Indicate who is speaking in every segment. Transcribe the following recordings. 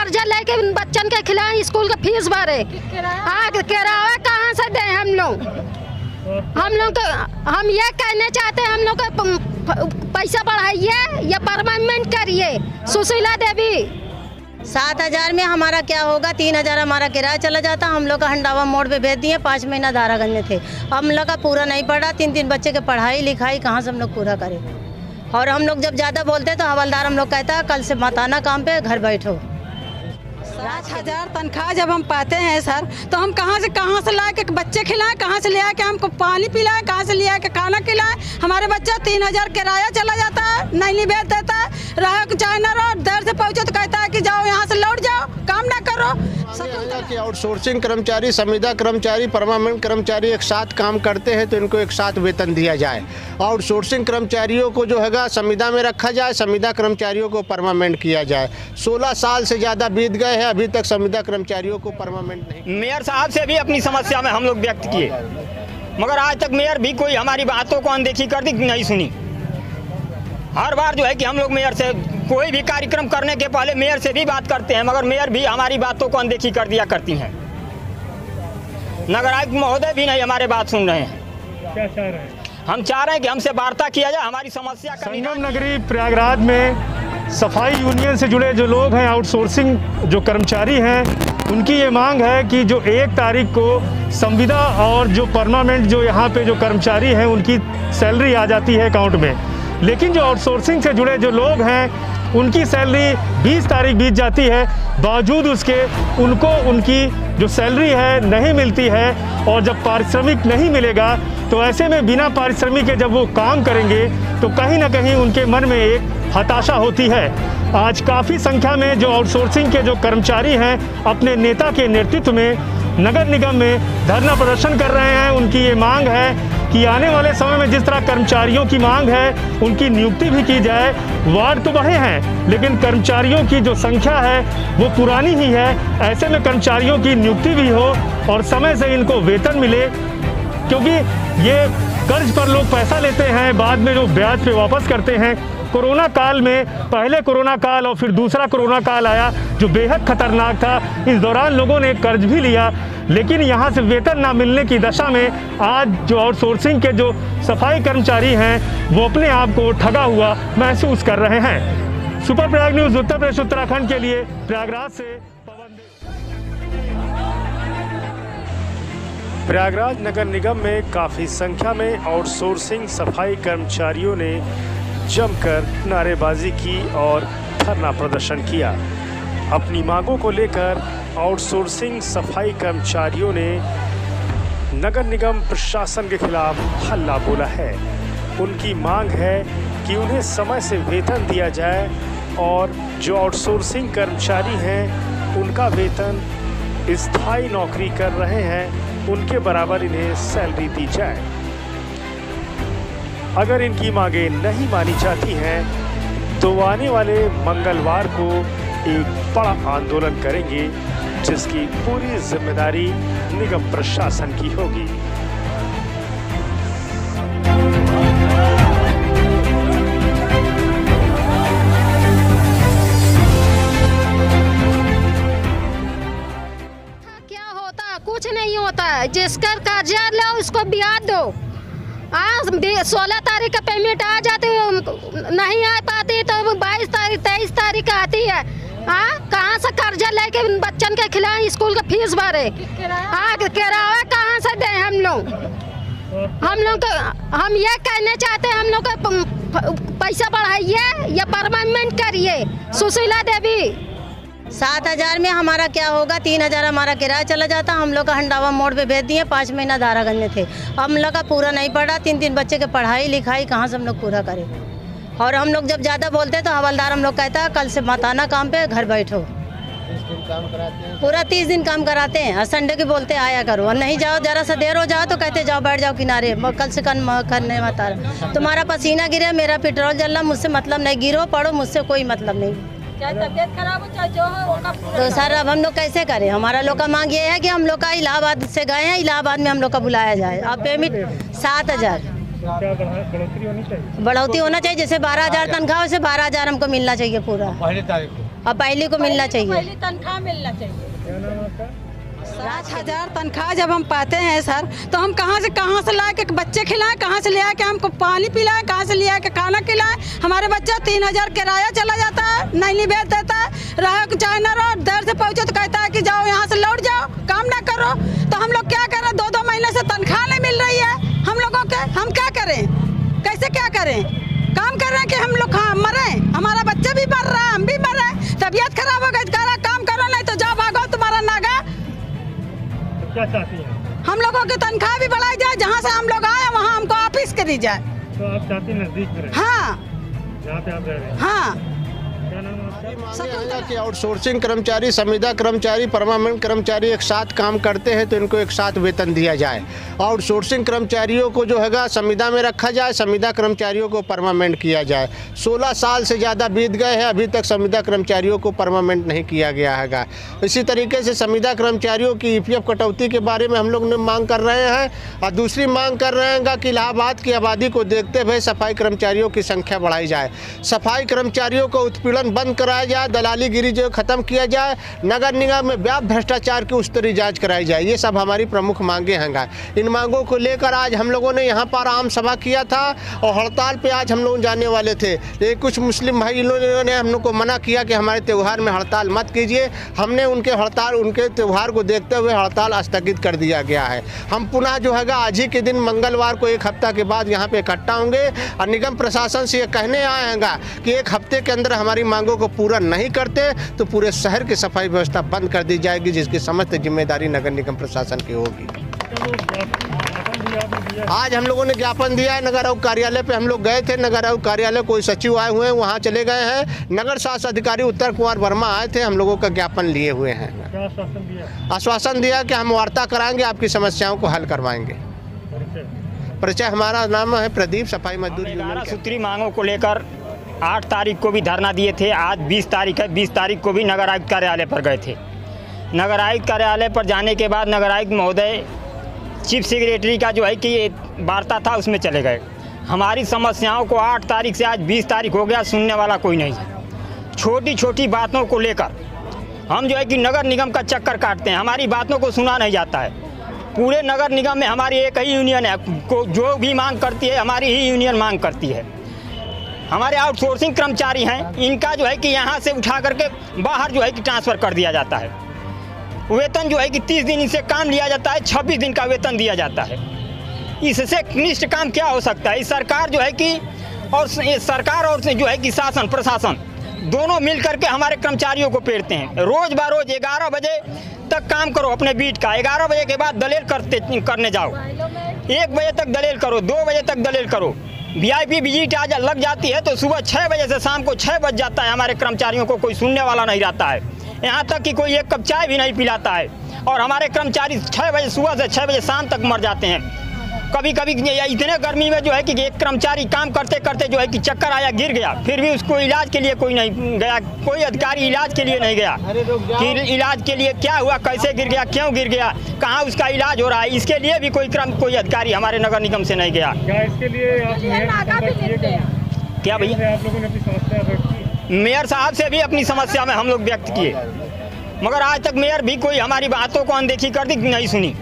Speaker 1: कर्जा लेके बच्चन के खिलाए, स्कूल का फीस भरे, हाँ किराया कहाँ से दें हम लोग तो हम ये कहना चाहते हैं, हम लोग का पैसा बढ़ाइए या परमानेंट करिए। सुशीला देवी
Speaker 2: 7,000 में हमारा क्या होगा, 3,000 हमारा किराया चला जाता। हम लोग का हंडावा मोड़ पे भेज दिए, 5 महीना दारागंज में थे। हम लोग का पूरा नहीं पड़ा, 3 बच्चे के पढ़ाई लिखाई कहाँ से हम लोग पूरा करें। और हम लोग जब ज़्यादा बोलते तो हवलदार हम लोग कहता है कल से मत आना काम पे, घर बैठो।
Speaker 3: 7,000 तनख्वाह जब हम पाते हैं सर, तो हम कहाँ से ला के बच्चे खिलाएं, कहाँ से ले आके हमको पानी पिलाएं, कहाँ से ले आके खाना खिलाएं। हमारे बच्चा 3,000 किराया चला जाता है, नहीं भेज देता है। रहा चाहे ना रहो, देर से पहुँचो तो कहता है कि जाओ यहाँ से लौट जाओ, काम ना करो।
Speaker 4: कि आउटसोर्सिंग कर्मचारी, संविदा कर्मचारी, परमानेंट कर्मचारी एक साथ काम करते हैं तो इनको एक साथ वेतन दिया जाए। आउटसोर्सिंग कर्मचारियों को जो हैगा संविदा में रखा जाए, संविदा कर्मचारियों को परमानेंट किया जाए। 16 साल से ज़्यादा बीत गए हैं, अभी तक संविदा कर्मचारियों को परमानेंट नहीं।
Speaker 5: मेयर साहब से भी अपनी समस्या में हम लोग व्यक्त किए, मगर आज तक मेयर भी कोई हमारी बातों को अनदेखी कर दी, नहीं सुनी। हर बार जो है कि हम लोग मेयर से कोई भी कार्यक्रम करने के पहले मेयर से भी बात करते हैं, मगर मेयर भी हमारी बातों को अनदेखी कर दिया करती हैं। नगर आयुक्त महोदय भी नहीं हमारे बात सुन रहे हैं।
Speaker 6: क्या चाह रहे हैं?
Speaker 5: हम चाह रहे हैं कि हमसे वार्ता किया जाए, हमारी समस्या का
Speaker 6: संगम नगरी प्रयागराज में सफाई यूनियन से जुड़े जो लोग हैं, आउटसोर्सिंग जो कर्मचारी हैं, उनकी ये मांग है कि जो 1 तारीख को संविदा और जो परमानेंट जो यहाँ पे जो कर्मचारी हैं उनकी सैलरी आ जाती है अकाउंट में, लेकिन जो आउटसोर्सिंग से जुड़े जो लोग हैं उनकी सैलरी 20 तारीख बीत जाती है, बावजूद उसके उनको उनकी जो सैलरी है नहीं मिलती है। और जब पारिश्रमिक नहीं मिलेगा तो ऐसे में बिना पारिश्रमिक के जब वो काम करेंगे तो कहीं ना कहीं उनके मन में एक हताशा होती है। आज काफ़ी संख्या में जो आउटसोर्सिंग के जो कर्मचारी हैं अपने नेता के नेतृत्व में नगर निगम में धरना प्रदर्शन कर रहे हैं। उनकी ये मांग है कि आने वाले समय में जिस तरह कर्मचारियों की मांग है उनकी नियुक्ति भी की जाए। वार्ड तो बढ़े हैं लेकिन कर्मचारियों की जो संख्या है वो पुरानी ही है। ऐसे में कर्मचारियों की नियुक्ति भी हो और समय से इनको वेतन मिले, क्योंकि ये कर्ज पर लोग पैसा लेते हैं, बाद में जो ब्याज पे वापस करते हैं। कोरोना काल में पहले कोरोना काल और फिर दूसरा कोरोना काल आया जो बेहद खतरनाक था। इस दौरान लोगों ने कर्ज भी लिया, लेकिन यहाँ से वेतन ना मिलने की दशा में आज जो आउटसोर्सिंग के जो सफाई कर्मचारी हैं वो अपने आप को ठगा हुआ महसूस कर रहे हैं। सुपर प्रयाग न्यूज़ उत्तर प्रदेश उत्तराखंड के लिए प्रयागराज से प्रयागराज नगर निगम में काफ़ी संख्या में आउटसोर्सिंग सफाई कर्मचारियों ने जमकर नारेबाजी की और धरना प्रदर्शन किया। अपनी मांगों को लेकर आउटसोर्सिंग सफाई कर्मचारियों ने नगर निगम प्रशासन के खिलाफ हल्ला बोला है। उनकी मांग है कि उन्हें समय से वेतन दिया जाए और जो आउटसोर्सिंग कर्मचारी हैं उनका वेतन स्थायी नौकरी कर रहे हैं उनके बराबर इन्हें सैलरी दी जाए। अगर इनकी मांगें नहीं मानी जाती हैं तो आने वाले मंगलवार को एक बड़ा आंदोलन करेंगे, जिसकी पूरी जिम्मेदारी निगम प्रशासन की होगी।
Speaker 1: क्या होता? कुछ नहीं होता। जिसका कर्जा लो उसको ब्याज दो। 16 तारीख का पेमेंट आ जाती है, नहीं आ पाती तो 22 तारीख 23 तारीख आती है। कहाँ से कर्जा लेके बच्चन के खिलाए, स्कूल का फीस भरे, किराया कहाँ से दें हम लोग तो हम ये कहना चाहते हैं, हम लोग का पैसा बढ़ाइए या परमानेंट करिए। सुशीला देवी
Speaker 2: 7,000 में हमारा क्या होगा, 3,000 हमारा किराया चला जाता। हम लोग का हंडावा मोड़ पे भेज दिए, 5 महीना दारागंज में थे। हम लोग का पूरा नहीं पड़ा, 3 बच्चे के पढ़ाई लिखाई कहाँ से हम लोग पूरा करें। और हम लोग जब ज़्यादा बोलते तो हवलदार हम लोग कहता है कल से मत आना काम पे, घर बैठो।
Speaker 4: 30 दिन काम कराते हैं,
Speaker 2: पूरा 30 दिन काम कराते हैं। और संडे के बोलते आया करो, और नहीं जाओ, जरा सा देर हो जाओ तो कहते जाओ बैठ जाओ किनारे, कल से करने मत आ रहा। तुम्हारा पसीना गिरे, मेरा पेट्रोल जल रहा, मुझसे मतलब नहीं। गिरो पढ़ो, मुझसे कोई मतलब नहीं।
Speaker 3: चाहे तबियत खराब हो चाहे जो हो,
Speaker 2: तो सर अब हम लोग कैसे करें? हमारा लोग का मांग ये है कि हम लोग का इलाहाबाद से गए हैं, इलाहाबाद में हम लोग का बुलाया जाए। अब पेमेंट 7,000 बढ़ोतरी होनी चाहिए। बढ़ोतरी होना चाहिए, जैसे 12,000 तनख्वाह, वैसे 12,000 हमको मिलना चाहिए पूरा।
Speaker 4: पहली तारीख को
Speaker 2: अब पहले को मिलना चाहिए।
Speaker 3: पहली तनख्वाह मिलना चाहिए।
Speaker 6: क्या नाम है आपका?
Speaker 3: 7,000 तनख्वाह जब हम पाते हैं सर, तो हम कहाँ से ला के बच्चे खिलाएं, कहाँ से ले आके हमको पानी पिलाएं, कहाँ से ले आके खाना खिलाएं। हमारे बच्चा 3,000 किराया चला जाता है, नहीं भेज देता है। रहा चाहे ना रहो, देर से पहुँचे तो कहता है कि जाओ यहाँ से लौट जाओ, काम ना करो। तो हम लोग क्या करें, 2-2 महीने से तनख्वाह नहीं मिल रही है हम लोगों के। हम क्या करें, कैसे क्या करें? काम कर रहे हैं कि हम लोग मरे, हमारा बच्चा भी मर रहा है, हम भी मर रहे हैं। तबीयत खराब हो गई, काम करो, नहीं तो जाओ भागो, तुम्हारा नागा।
Speaker 6: क्या चाहती हैं?
Speaker 3: हम लोगों की तनख्वाह भी बढ़ाई जाए, जहाँ से हम लोग आए वहाँ हमको ऑफिस करी जाए।
Speaker 6: तो आप चाहती हैं नजदीक में रहे?
Speaker 3: हाँ
Speaker 6: जहाँ पे आप रह रहे हैं?
Speaker 3: हाँ।
Speaker 6: क्या नाम है आपका?
Speaker 4: कि आउटसोर्सिंग कर्मचारी, संविदा कर्मचारी, परमानेंट कर्मचारी एक साथ काम करते हैं तो इनको एक साथ वेतन दिया जाए। आउटसोर्सिंग कर्मचारियों को जो हैगा संविदा में रखा जाए, संविदा कर्मचारियों को परमानेंट किया जाए। 16 साल से ज़्यादा बीत गए हैं, अभी तक संविदा कर्मचारियों को परमानेंट नहीं किया गया हैगा। इसी तरीके से संविदा कर्मचारियों की EPF कटौती के बारे में हम लोग ने मांग कर रहे हैं। और दूसरी मांग कर रहे हैं कि इलाहाबाद की आबादी को देखते हुए सफाई कर्मचारियों की संख्या बढ़ाई जाए, सफाई कर्मचारियों को उत्पीड़न बंद कराया जाए, दलालीगिरी जो खत्म किया जाए, नगर निगम में व्यापक भ्रष्टाचार की उस्तरी जांच कराई जाए। ये सब हमारी प्रमुख मांगे हैं। इन मांगों को लेकर आज हम लोगों ने यहाँ पर आम सभा किया था और हड़ताल पे आज हम लोग जाने वाले थे। ये कुछ मुस्लिम भाई लोगों ने हम लोग को मना किया कि हमारे त्यौहार में हड़ताल मत कीजिए। हमने उनके त्यौहार को देखते हुए हड़ताल स्थगित कर दिया गया है। हम पुनः जो है आज ही के दिन मंगलवार को 1 हफ्ता के बाद यहाँ पे इकट्ठा होंगे और निगम प्रशासन से ये कहने आए हैं कि 1 हफ्ते के अंदर हमारी मांगों को पूरा नहीं करते तो पूरे शहर की सफाई व्यवस्था बंद कर दी जाएगी, जिसकी समस्त जिम्मेदारी नगर निगम प्रशासन की होगी। आज हम लोगों ने ज्ञापन दिया है नगर आयुक्त कार्यालय पे। हम लोग गए थे नगर आयुक्त कार्यालय, कोई सचिव आए हुए हैं, वहाँ चले गए हैं। नगर शासन अधिकारी उत्तर कुमार वर्मा आए थे, हम लोगों का ज्ञापन लिए हुए हैं।
Speaker 6: क्या आश्वासन दिया?
Speaker 4: आश्वासन दिया कि हम वार्ता कराएंगे, आपकी समस्याओं को हल करवाएंगे। परिचय, हमारा नाम है प्रदीप, सफाई मजदूर यूनियन।
Speaker 5: 11 सूत्री मांगों को लेकर 8 तारीख को भी धरना दिए थे। आज 20 तारीख है, 20 तारीख को भी नगर आयुक्त कार्यालय पर गए थे। नगर आयुक्त कार्यालय पर जाने के बाद नगर आयुक्त महोदय चीफ सेक्रेटरी का जो है कि वार्ता था उसमें चले गए। हमारी समस्याओं को 8 तारीख से आज 20 तारीख हो गया, सुनने वाला कोई नहीं है। छोटी छोटी बातों को लेकर हम जो है कि नगर निगम का चक्कर काटते हैं, हमारी बातों को सुना नहीं जाता है। पूरे नगर निगम में हमारी एक ही यूनियन है, जो भी मांग करती है हमारी ही यूनियन मांग करती है। हमारे आउटसोर्सिंग कर्मचारी हैं, इनका जो है कि यहाँ से उठा करके बाहर जो है कि ट्रांसफ़र कर दिया जाता है। वेतन जो है कि 30 दिन इनसे काम लिया जाता है, 26 दिन का वेतन दिया जाता है। इससे निष्ठ काम क्या हो सकता है? इस सरकार जो है कि और सरकार और जो है कि शासन प्रशासन दोनों मिल करके हमारे कर्मचारियों को पेरते हैं। रोज़ बारोज 11 बजे तक काम करो अपने बीट का, 11 बजे के बाद दलील करने जाओ, 1 बजे तक दलील करो, 2 बजे तक दलील करो। VIP विजिट आज लग जाती है तो सुबह 6 बजे से शाम को 6 बज जाता है, हमारे कर्मचारियों को कोई सुनने वाला नहीं रहता है। यहाँ तक कि कोई 1 कप चाय भी नहीं पिलाता है और हमारे कर्मचारी 6 बजे सुबह से 6 बजे शाम तक मर जाते हैं। कभी कभी इतने गर्मी में जो है कि एक कर्मचारी काम करते करते जो है कि चक्कर आया, गिर गया, फिर भी उसको इलाज के लिए कोई नहीं गया, कोई अधिकारी इलाज के लिए नहीं गया कि इलाज के लिए क्या हुआ, कैसे गिर गया, क्यों गिर गया, कहाँ उसका इलाज हो रहा है, इसके लिए भी कोई अधिकारी हमारे नगर निगम से नहीं गया।
Speaker 6: क्या इसके लिए
Speaker 5: क्या भैया
Speaker 6: आप लोगों ने अपनी समस्या व्यक्त की?
Speaker 5: मेयर साहब से भी अपनी समस्या में हम लोग व्यक्त किए, मगर आज तक मेयर भी कोई हमारी बातों को अनदेखी कर दी, नहीं सुनी।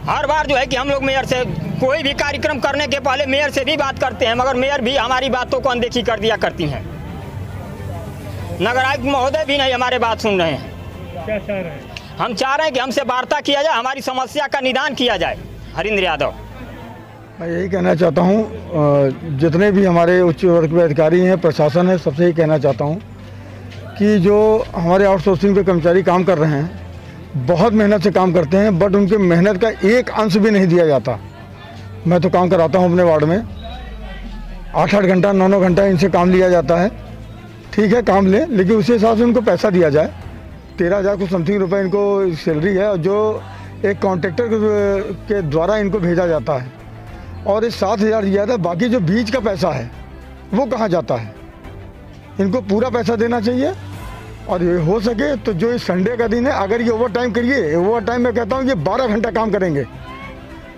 Speaker 5: हर बार जो है कि हम लोग मेयर से कोई भी कार्यक्रम करने के पहले मेयर से भी बात करते हैं, मगर मेयर भी हमारी बातों को अनदेखी कर दिया करती हैं। नगर आयुक्त महोदय भी नहीं हमारे बात सुन रहे हैं।
Speaker 6: क्या चाह रहे हैं?
Speaker 5: हम चाह रहे हैं कि हमसे वार्ता किया जाए, हमारी समस्या का निदान किया जाए। हरिंद्र यादव।
Speaker 7: मैं यही कहना चाहता हूँ, जितने भी हमारे उच्च वर्ग के अधिकारी हैं, प्रशासन है, सबसे यही कहना चाहता हूँ कि जो हमारे आउटसोर्सिंग पे कर्मचारी काम कर रहे हैं, बहुत मेहनत से काम करते हैं, बट उनके मेहनत का एक अंश भी नहीं दिया जाता। मैं तो काम कराता हूँ अपने वार्ड में, 8-8 घंटा 9-9 घंटा इनसे काम लिया जाता है। ठीक है, काम लें, लेकिन उसी हिसाब से उनको पैसा दिया जाए। 13,000 को समथिंग रुपये इनको सैलरी है, और जो एक कॉन्ट्रैक्टर के द्वारा इनको भेजा जाता है, और इस 7,000 दिया था। बाकी जो बीच का पैसा है वो कहाँ जाता है? इनको पूरा पैसा देना चाहिए। और ये हो सके तो जो इस संडे का दिन है, अगर ये ओवर टाइम करिए, ओवर टाइम मैं कहता हूँ ये 12 घंटा काम करेंगे,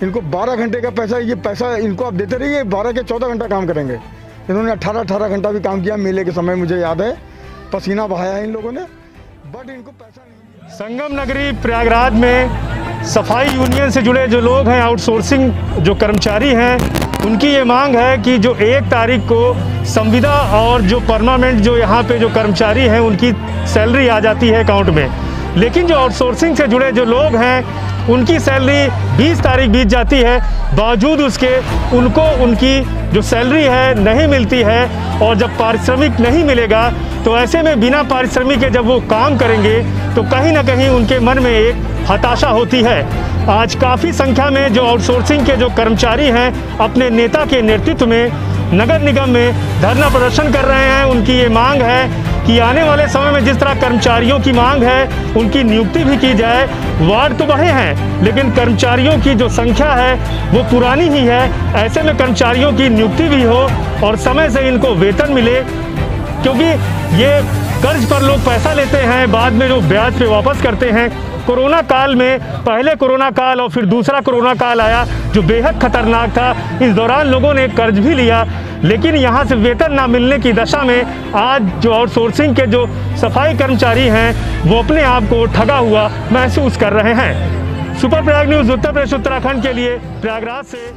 Speaker 7: इनको 12 घंटे का पैसा, ये पैसा इनको आप देते रहिए, 12 के 14 घंटा काम करेंगे। इन्होंने 18 घंटा भी काम किया मेले के समय, मुझे याद है। पसीना बहाया है इन लोगों ने, बट इनको पैसा नहीं।
Speaker 6: संगम नगरी प्रयागराज में सफाई यूनियन से जुड़े जो लोग हैं, आउटसोर्सिंग जो कर्मचारी हैं, उनकी ये मांग है कि जो 1 तारीख को संविदा और जो परमानेंट जो यहाँ पे जो कर्मचारी हैं उनकी सैलरी आ जाती है अकाउंट में, लेकिन जो आउटसोर्सिंग से जुड़े जो लोग हैं उनकी सैलरी 20 तारीख बीत जाती है, बावजूद उसके उनको उनकी जो सैलरी है नहीं मिलती है। और जब पारिश्रमिक नहीं मिलेगा तो ऐसे में बिना पारिश्रमिक के जब वो काम करेंगे तो कहीं ना कहीं उनके मन में एक हताशा होती है। आज काफ़ी संख्या में जो आउटसोर्सिंग के जो कर्मचारी हैं अपने नेता के नेतृत्व में नगर निगम में धरना प्रदर्शन कर रहे हैं। उनकी ये मांग है कि आने वाले समय में जिस तरह कर्मचारियों की मांग है उनकी नियुक्ति भी की जाए। वार्ड तो बढ़े हैं लेकिन कर्मचारियों की जो संख्या है वो पुरानी ही है। ऐसे में कर्मचारियों की नियुक्ति भी हो और समय से इनको वेतन मिले, क्योंकि ये कर्ज पर लोग पैसा लेते हैं, बाद में जो ब्याज पे वापस करते हैं। कोरोना काल में पहले कोरोना काल और फिर दूसरा कोरोना काल आया जो बेहद खतरनाक था। इस दौरान लोगों ने कर्ज भी लिया, लेकिन यहाँ से वेतन ना मिलने की दशा में आज जो आउटसोर्सिंग के जो सफाई कर्मचारी हैं वो अपने आप को ठगा हुआ महसूस कर रहे हैं। सुपर प्रयाग न्यूज़ उत्तर प्रदेश उत्तराखंड के लिए प्रयागराज से